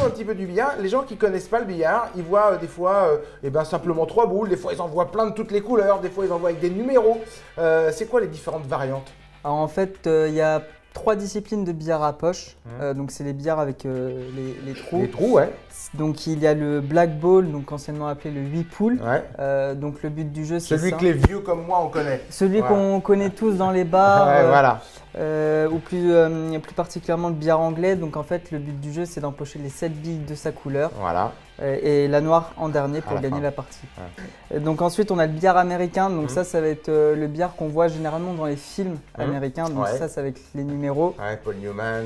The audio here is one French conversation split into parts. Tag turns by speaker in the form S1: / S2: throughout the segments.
S1: un petit peu du billard. Les gens qui connaissent pas le billard, ils voient des fois simplement 3 boules, des fois ils en voient plein de toutes les couleurs, des fois ils en voient avec des numéros. C'est quoi les différentes variantes?
S2: Alors en fait, il y a 3 disciplines de billard à poche. Donc c'est les billards avec les trous.
S1: Les trous, ouais.
S2: Donc il y a le black ball, donc anciennement appelé le 8 poules.
S1: Ouais.
S2: Donc le but du jeu, c'est
S1: celui que les vieux comme moi on connaît.
S2: Celui qu'on connaît tous dans les bars.
S1: Ouais, voilà.
S2: Ou plus particulièrement le billard anglais. Donc en fait, le but du jeu, c'est d'empocher les 7 billes de sa couleur.
S1: Voilà.
S2: Et la noire en dernier pour gagner la partie. Ouais. Donc ensuite, on a le billard américain. Donc ça va être le billard qu'on voit généralement dans les films américains. Donc ça, c'est avec les numéros.
S1: Ouais, Paul Newman,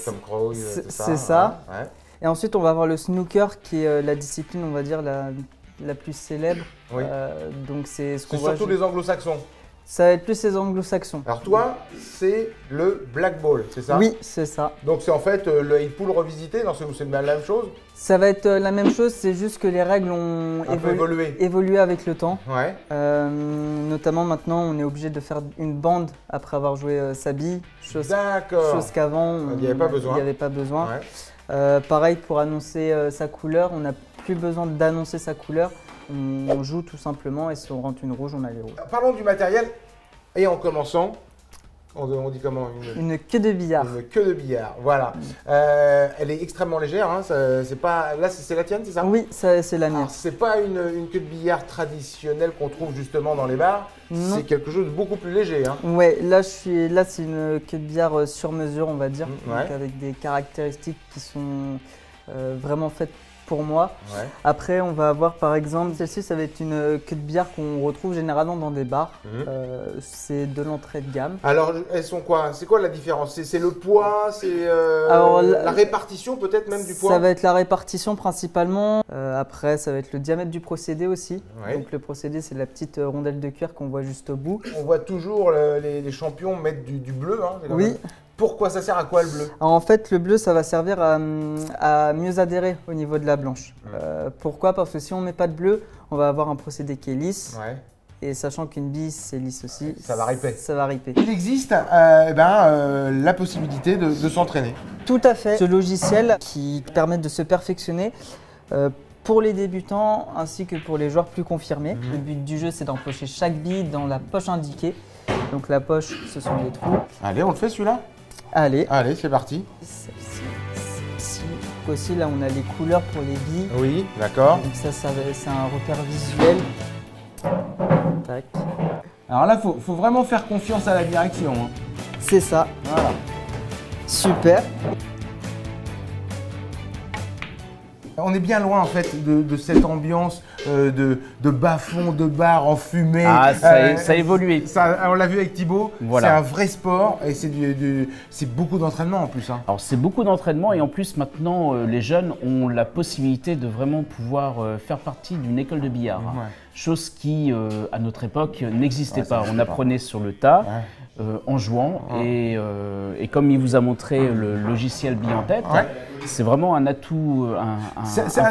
S1: Tom Cruise, tout ça.
S2: C'est ça.
S1: Ouais.
S2: Et ensuite, on va avoir le snooker, qui est la discipline, on va dire, la plus célèbre.
S1: Oui.
S2: Donc c'est ce qu'on
S1: voit. C'est surtout les anglo-saxons.
S2: Ça va être plus les anglo-saxons.
S1: Alors toi, c'est le black ball, c'est ça?
S2: Oui, c'est ça.
S1: Donc c'est en fait le 8 pool revisité, c'est la même chose?
S2: Ça va être la même chose, c'est juste que les règles ont évolué avec le temps.
S1: Ouais.
S2: Notamment maintenant, on est obligé de faire une bande après avoir joué sa bille, chose qu'avant,
S1: il n'y avait pas besoin.
S2: Il n'y avait pas besoin. Ouais. Pareil, pour annoncer sa couleur, on n'a plus besoin d'annoncer sa couleur. On joue tout simplement et si on rentre une rouge, on a les rouges.
S1: Parlons du matériel et en commençant, on dit comment?
S2: Une queue de billard.
S1: Une queue de billard, voilà. Elle est extrêmement légère, hein. Là c'est la tienne, c'est ça?
S2: Oui, c'est la mienne.
S1: C'est pas une queue de billard traditionnelle qu'on trouve justement dans les bars, c'est quelque chose de beaucoup plus léger. Hein.
S2: Ouais, là c'est une queue de billard sur mesure, on va dire, donc avec des caractéristiques qui sont vraiment faites pour moi. Ouais. Après, on va avoir par exemple, celle-ci, ça va être une queue de billard qu'on retrouve généralement dans des bars. C'est de l'entrée de gamme.
S1: Alors, elles sont quoi? C'est quoi la différence? C'est le poids? C'est la répartition peut-être même du poids?
S2: Ça va être la répartition principalement. Après, ça va être le diamètre du procédé aussi. Ouais. Donc le procédé, c'est la petite rondelle de cuir qu'on voit juste au bout.
S1: On voit toujours les champions mettre du bleu. Hein,
S2: oui.
S1: Pourquoi ça sert à quoi le bleu?
S2: Alors, en fait, le bleu, ça va servir à mieux adhérer au niveau de la blanche. Pourquoi? Parce que si on ne met pas de bleu, on va avoir un procédé qui est lisse. Ouais. Et sachant qu'une bille, c'est lisse aussi.
S1: Ça va riper.
S2: Ça va riper.
S1: Il existe la possibilité de s'entraîner.
S2: Tout à fait. Ce logiciel qui permet de se perfectionner pour les débutants ainsi que pour les joueurs plus confirmés. Le but du jeu, c'est d'empocher chaque bille dans la poche indiquée. Donc la poche, ce sont les trous.
S1: Allez, on le fait celui-là?
S2: Allez,
S1: c'est parti.
S2: Celle-ci aussi, là, on a les couleurs pour les billes.
S1: Oui, d'accord.
S2: Donc ça c'est un repère visuel. Tac.
S1: Alors là, faut vraiment faire confiance à la direction. Hein.
S2: C'est ça.
S1: Voilà.
S2: Super.
S1: On est bien loin en fait de cette ambiance de bas-fond, de bar enfumé.
S3: Ah, ça a évolué.
S1: On l'a vu avec Thibaut, voilà. C'est un vrai sport et c'est beaucoup d'entraînement en plus. Hein.
S3: Alors c'est beaucoup d'entraînement et en plus maintenant les jeunes ont la possibilité de vraiment pouvoir faire partie d'une école de billard. Ouais. Chose qui à notre époque n'existait pas. On apprenait sur le tas. Ouais. En jouant et comme il vous a montré le logiciel Bille en tête, c'est vraiment un atout, un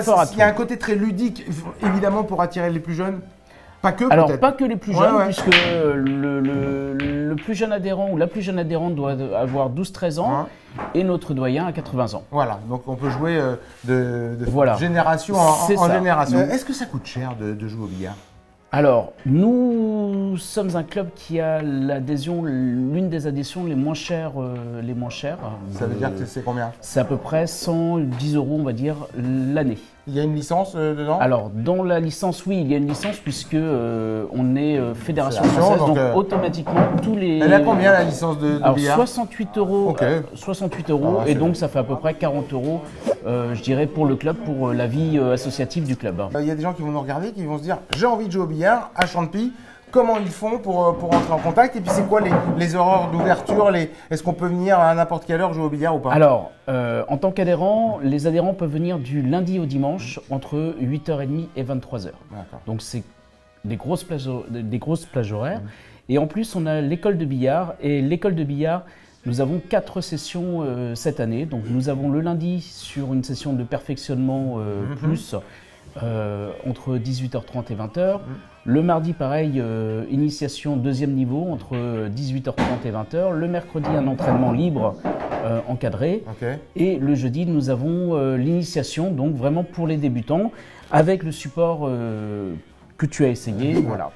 S3: fort atout.
S1: Il y a un côté très ludique, évidemment pour attirer les plus jeunes. Pas que
S3: Alors pas que les plus jeunes, puisque le plus jeune adhérent ou la plus jeune adhérente doit avoir 12-13 ans et notre doyen à 80 ans.
S1: Voilà, donc on peut jouer de génération en génération. Est-ce que ça coûte cher de jouer au billard?
S3: Alors, nous sommes un club qui a l'adhésion, l'une des adhésions les moins chères.
S1: Ça veut dire que c'est combien?
S3: C'est à peu près 110 €, on va dire, l'année.
S1: Il y a une licence dedans?
S3: Alors, dans la licence, oui, il y a une licence puisque on est fédération française, donc automatiquement tous les…
S1: Elle a combien la licence de billard?
S3: 68 €, 68 €, et donc ça fait à peu près 40 €, je dirais, pour le club, pour la vie associative du club.
S1: Il y a des gens qui vont nous regarder, qui vont se dire « j'ai envie de jouer au billard à Chantepie ». Comment ils font pour entrer en contact? Et puis c'est quoi les horaires d'ouverture? Est-ce qu'on peut venir à n'importe quelle heure jouer au billard ou pas?
S3: Alors, en tant qu'adhérent, les adhérents peuvent venir du lundi au dimanche entre 8h30 et 23h. Donc c'est des grosses plages horaires. Et en plus, on a l'école de billard. Et l'école de billard, nous avons 4 sessions cette année. Donc nous avons le lundi sur une session de perfectionnement plus. entre 18h30 et 20h. Le mardi, pareil, initiation deuxième niveau entre 18h30 et 20h. Le mercredi, un entraînement libre encadré. Et le jeudi, nous avons l'initiation, donc vraiment pour les débutants, avec le support que tu as essayé. Voilà.